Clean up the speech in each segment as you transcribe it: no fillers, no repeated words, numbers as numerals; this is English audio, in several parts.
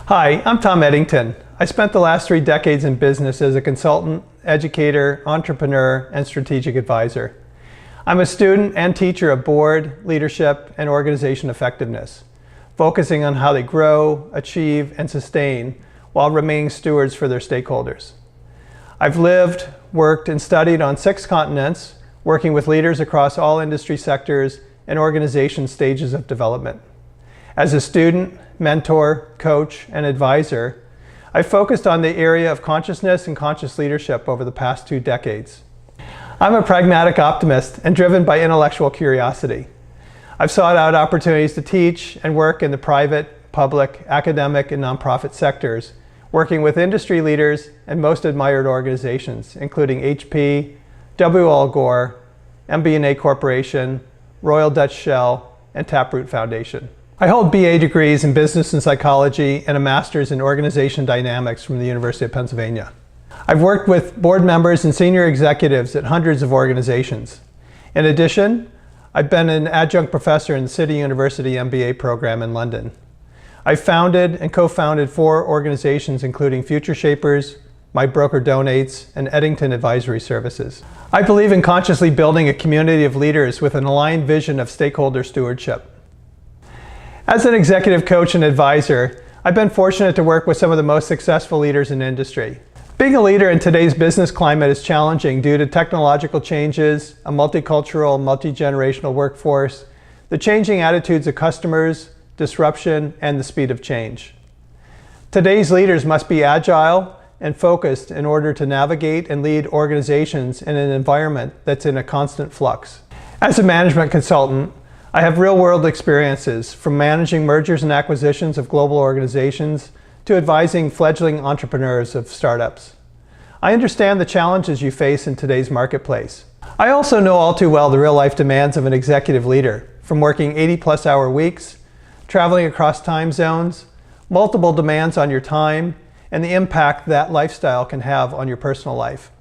Hi, I'm Tom Eddington. I spent the last 3 decades in business as a consultant, educator, entrepreneur, and strategic advisor. I'm a student and teacher of board, leadership, and organization effectiveness, focusing on how they grow, achieve, and sustain while remaining stewards for their stakeholders. I've lived, worked, and studied on 6 continents, working with leaders across all industry sectors and organization stages of development. As a student, mentor, coach, and advisor, I've focused on the area of consciousness and conscious leadership over the past 2 decades. I'm a pragmatic optimist and driven by intellectual curiosity. I've sought out opportunities to teach and work in the private, public, academic, and nonprofit sectors, working with industry leaders and most admired organizations, including HP, W. Al Gore, MBNA Corporation, Royal Dutch Shell, and Taproot Foundation. I hold BA degrees in business and psychology and a master's in organization dynamics from the University of Pennsylvania. I've worked with board members and senior executives at hundreds of organizations. In addition, I've been an adjunct professor in the City University MBA program in London. I've founded and co-founded 4 organizations, including Future Shapers, My Broker Donates, and Eddington Advisory Services. I believe in consciously building a community of leaders with an aligned vision of stakeholder stewardship. As an executive coach and advisor, I've been fortunate to work with some of the most successful leaders in industry. Being a leader in today's business climate is challenging due to technological changes, a multicultural, multi-generational workforce, the changing attitudes of customers, disruption, and the speed of change. Today's leaders must be agile and focused in order to navigate and lead organizations in an environment that's in a constant flux. As a management consultant, I have real-world experiences from managing mergers and acquisitions of global organizations to advising fledgling entrepreneurs of startups. I understand the challenges you face in today's marketplace. I also know all too well the real-life demands of an executive leader, from working 80-plus hour weeks, traveling across time zones, multiple demands on your time, and the impact that lifestyle can have on your personal life.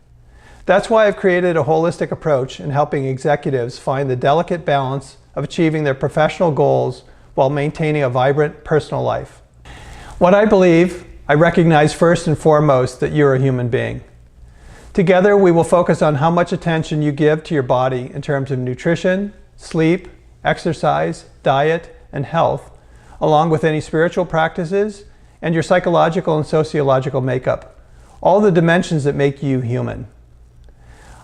That's why I've created a holistic approach in helping executives find the delicate balance of achieving their professional goals while maintaining a vibrant personal life. What I believe, I recognize first and foremost that you're a human being. Together, we will focus on how much attention you give to your body in terms of nutrition, sleep, exercise, diet, and health, along with any spiritual practices and your psychological and sociological makeup, all the dimensions that make you human.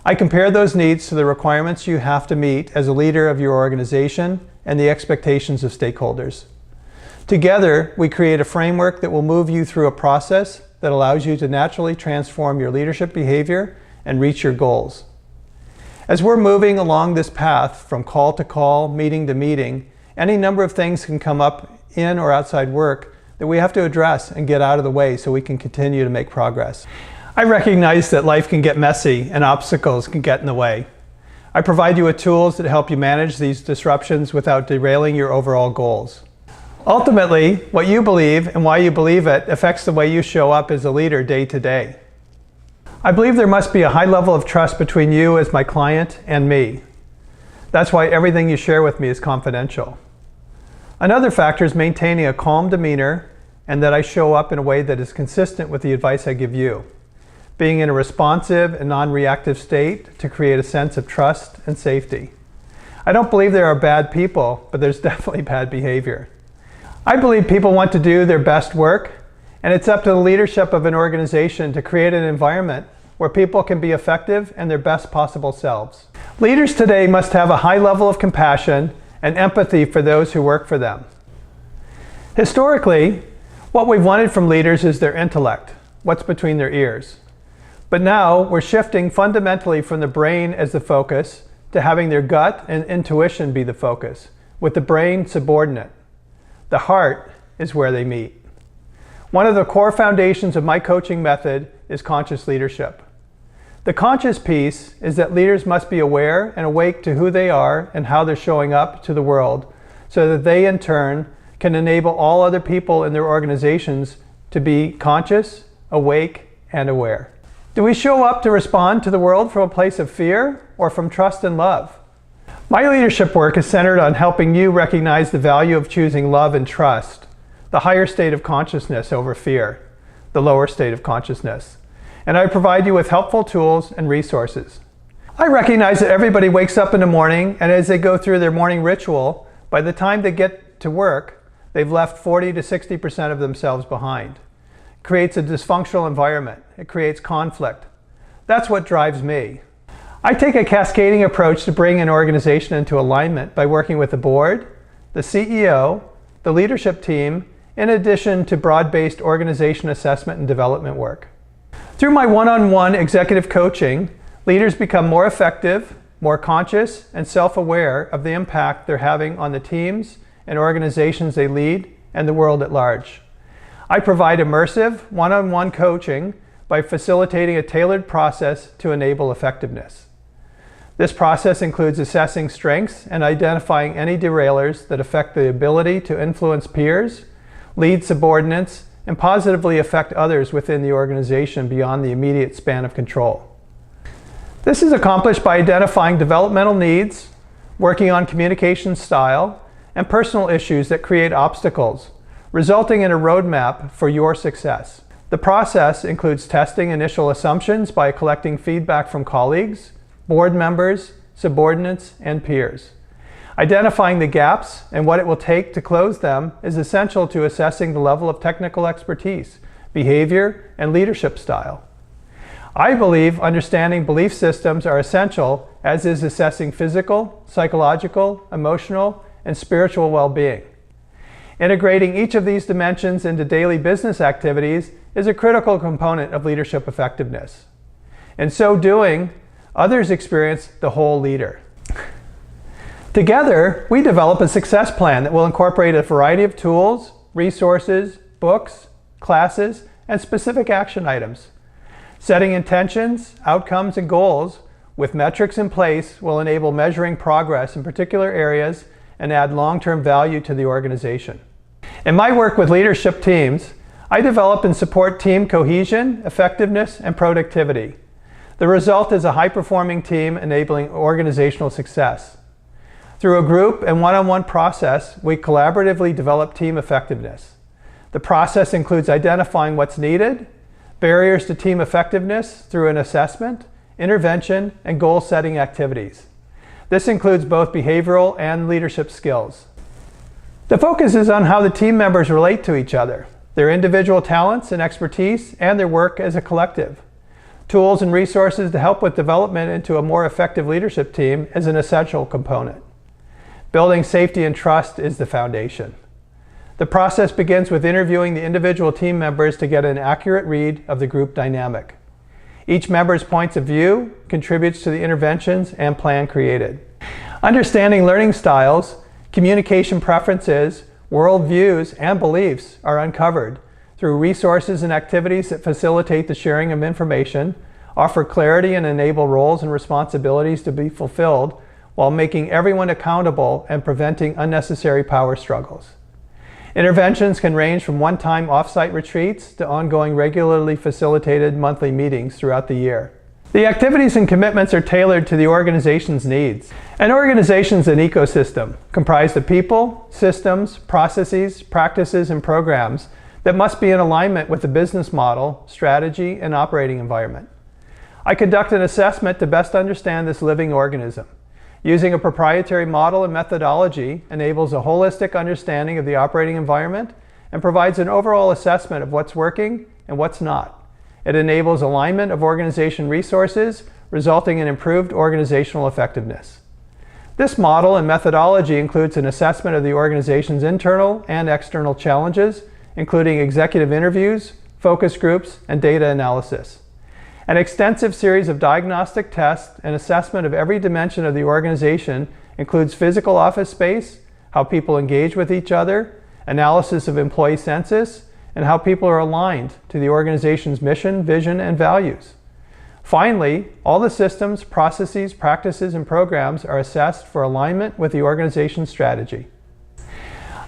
I compare those needs to the requirements you have to meet as a leader of your organization and the expectations of stakeholders. Together, we create a framework that will move you through a process that allows you to naturally transform your leadership behavior and reach your goals. As we're moving along this path from call to call, meeting to meeting, any number of things can come up in or outside work that we have to address and get out of the way so we can continue to make progress. I recognize that life can get messy and obstacles can get in the way. I provide you with tools that help you manage these disruptions without derailing your overall goals. Ultimately, what you believe and why you believe it affects the way you show up as a leader day to day. I believe there must be a high level of trust between you as my client and me. That's why everything you share with me is confidential. Another factor is maintaining a calm demeanor and that I show up in a way that is consistent with the advice I give you. Being in a responsive and non-reactive state to create a sense of trust and safety. I don't believe there are bad people, but there's definitely bad behavior. I believe people want to do their best work, and it's up to the leadership of an organization to create an environment where people can be effective and their best possible selves. Leaders today must have a high level of compassion and empathy for those who work for them. Historically, what we've wanted from leaders is their intellect, what's between their ears. But now we're shifting fundamentally from the brain as the focus to having their gut and intuition be the focus, with the brain subordinate. The heart is where they meet. One of the core foundations of my coaching method is conscious leadership. The conscious piece is that leaders must be aware and awake to who they are and how they're showing up to the world, so that they in turn can enable all other people in their organizations to be conscious, awake, and aware. Do we show up to respond to the world from a place of fear or from trust and love? My leadership work is centered on helping you recognize the value of choosing love and trust, the higher state of consciousness over fear, the lower state of consciousness. And I provide you with helpful tools and resources. I recognize that everybody wakes up in the morning, and as they go through their morning ritual, by the time they get to work, they've left 40 to 60% of themselves behind. It creates a dysfunctional environment. It creates conflict. That's what drives me. I take a cascading approach to bring an organization into alignment by working with the board, the CEO, the leadership team, in addition to broad-based organization assessment and development work. Through my one-on-one executive coaching, leaders become more effective, more conscious, and self-aware of the impact they're having on the teams and organizations they lead and the world at large. I provide immersive one-on-one coaching by facilitating a tailored process to enable effectiveness. This process includes assessing strengths and identifying any derailers that affect the ability to influence peers, lead subordinates, and positively affect others within the organization beyond the immediate span of control. This is accomplished by identifying developmental needs, working on communication style, and personal issues that create obstacles, resulting in a roadmap for your success. The process includes testing initial assumptions by collecting feedback from colleagues, board members, subordinates, and peers. Identifying the gaps and what it will take to close them is essential to assessing the level of technical expertise, behavior, and leadership style. I believe understanding belief systems are essential, as is assessing physical, psychological, emotional, and spiritual well-being. Integrating each of these dimensions into daily business activities is a critical component of leadership effectiveness. In so doing, others experience the whole leader. Together, we develop a success plan that will incorporate a variety of tools, resources, books, classes, and specific action items. Setting intentions, outcomes, and goals with metrics in place will enable measuring progress in particular areas and add long-term value to the organization. In my work with leadership teams, I develop and support team cohesion, effectiveness, and productivity. The result is a high-performing team enabling organizational success. Through a group and one-on-one process, we collaboratively develop team effectiveness. The process includes identifying what's needed, barriers to team effectiveness through an assessment, intervention, and goal-setting activities. This includes both behavioral and leadership skills. The focus is on how the team members relate to each other, their individual talents and expertise, and their work as a collective. Tools and resources to help with development into a more effective leadership team is an essential component. Building safety and trust is the foundation. The process begins with interviewing the individual team members to get an accurate read of the group dynamic. Each member's points of view contributes to the interventions and plan created. Understanding learning styles, communication preferences, worldviews, and beliefs are uncovered through resources and activities that facilitate the sharing of information, offer clarity, and enable roles and responsibilities to be fulfilled while making everyone accountable and preventing unnecessary power struggles. Interventions can range from one-time off-site retreats to ongoing regularly facilitated monthly meetings throughout the year. The activities and commitments are tailored to the organization's needs. An organization is an ecosystem comprised of people, systems, processes, practices, and programs that must be in alignment with the business model, strategy, and operating environment. I conduct an assessment to best understand this living organism. Using a proprietary model and methodology enables a holistic understanding of the operating environment and provides an overall assessment of what's working and what's not. It enables alignment of organization resources, resulting in improved organizational effectiveness. This model and methodology includes an assessment of the organization's internal and external challenges, including executive interviews, focus groups, and data analysis. An extensive series of diagnostic tests and assessment of every dimension of the organization includes physical office space, how people engage with each other, analysis of employee census, and how people are aligned to the organization's mission, vision, and values. Finally, all the systems, processes, practices, and programs are assessed for alignment with the organization's strategy.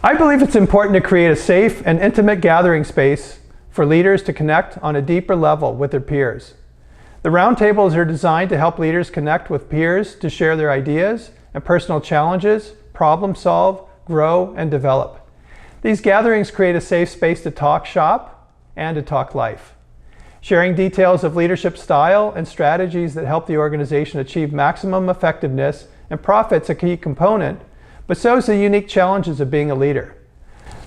I believe it's important to create a safe and intimate gathering space for leaders to connect on a deeper level with their peers. The roundtables are designed to help leaders connect with peers to share their ideas and personal challenges, problem solve, grow, and develop. These gatherings create a safe space to talk shop and to talk life. Sharing details of leadership style and strategies that help the organization achieve maximum effectiveness and profit's a key component, but so is the unique challenges of being a leader.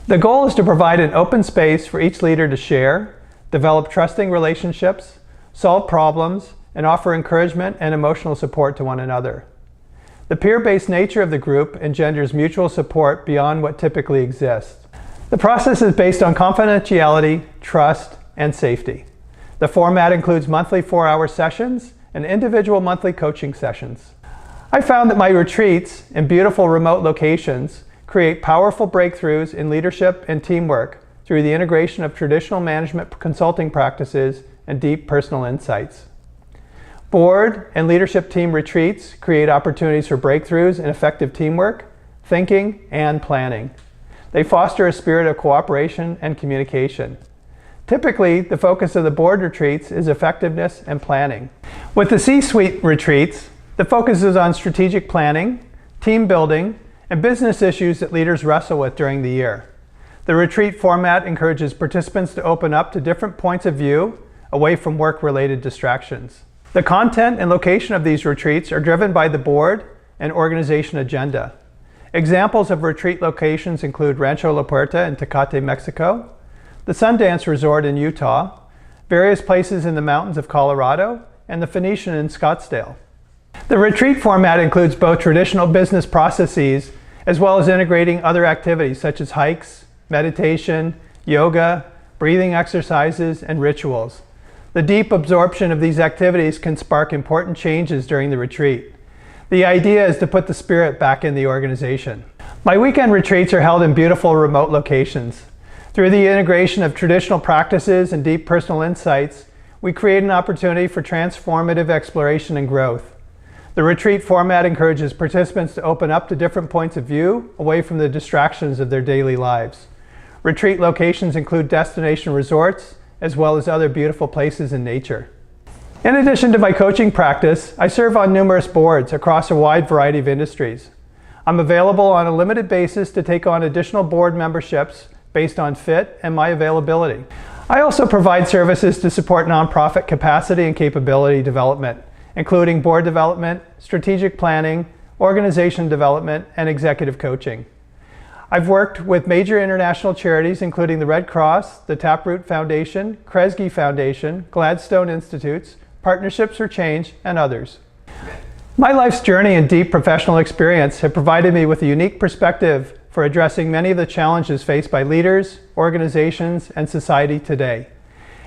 The goal is to provide an open space for each leader to share, develop trusting relationships, solve problems, and offer encouragement and emotional support to one another. The peer-based nature of the group engenders mutual support beyond what typically exists. The process is based on confidentiality, trust, and safety. The format includes monthly 4-hour sessions and individual monthly coaching sessions. I found that my retreats in beautiful remote locations create powerful breakthroughs in leadership and teamwork through the integration of traditional management consulting practices and deep personal insights. Board and leadership team retreats create opportunities for breakthroughs in effective teamwork, thinking, and planning. They foster a spirit of cooperation and communication. Typically, the focus of the board retreats is effectiveness and planning. With the C-suite retreats, the focus is on strategic planning, team building, and business issues that leaders wrestle with during the year. The retreat format encourages participants to open up to different points of view away from work-related distractions. The content and location of these retreats are driven by the board and organization agenda. Examples of retreat locations include Rancho La Puerta in Tecate, Mexico, the Sundance Resort in Utah, various places in the mountains of Colorado, and the Phoenician in Scottsdale. The retreat format includes both traditional business processes as well as integrating other activities such as hikes, meditation, yoga, breathing exercises, and rituals. The deep absorption of these activities can spark important changes during the retreat. The idea is to put the spirit back in the organization. My weekend retreats are held in beautiful remote locations. Through the integration of traditional practices and deep personal insights, we create an opportunity for transformative exploration and growth. The retreat format encourages participants to open up to different points of view away from the distractions of their daily lives. Retreat locations include destination resorts as well as other beautiful places in nature. In addition to my coaching practice, I serve on numerous boards across a wide variety of industries. I'm available on a limited basis to take on additional board memberships based on fit and my availability. I also provide services to support nonprofit capacity and capability development, including board development, strategic planning, organization development, and executive coaching. I've worked with major international charities including the Red Cross, the Taproot Foundation, Kresge Foundation, Gladstone Institutes, Partnerships for Change, and others. My life's journey and deep professional experience have provided me with a unique perspective for addressing many of the challenges faced by leaders, organizations, and society today.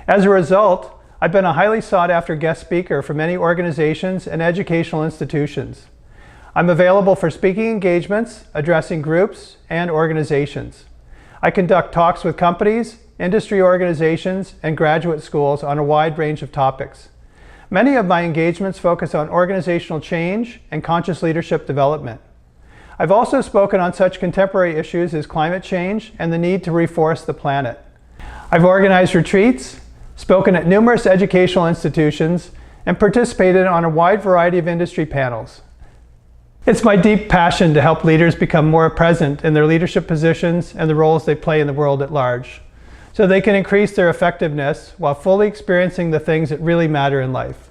As a result, I've been a highly sought-after guest speaker for many organizations and educational institutions. I'm available for speaking engagements, addressing groups and organizations. I conduct talks with companies, industry organizations, and graduate schools on a wide range of topics. Many of my engagements focus on organizational change and conscious leadership development. I've also spoken on such contemporary issues as climate change and the need to reforest the planet. I've organized retreats, spoken at numerous educational institutions, and participated on a wide variety of industry panels. It's my deep passion to help leaders become more present in their leadership positions and the roles they play in the world at large, so they can increase their effectiveness while fully experiencing the things that really matter in life.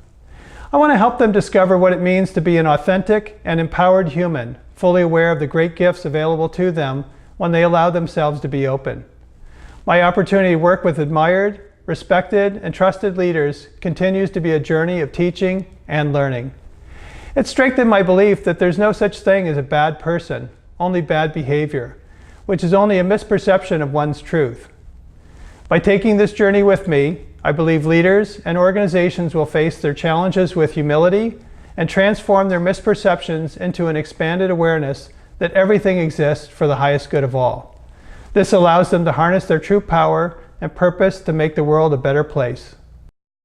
I want to help them discover what it means to be an authentic and empowered human, fully aware of the great gifts available to them when they allow themselves to be open. My opportunity to work with admired, respected, and trusted leaders continues to be a journey of teaching and learning. It's strengthened my belief that there's no such thing as a bad person, only bad behavior, which is only a misperception of one's truth. By taking this journey with me, I believe leaders and organizations will face their challenges with humility and transform their misperceptions into an expanded awareness that everything exists for the highest good of all. This allows them to harness their true power and purpose to make the world a better place.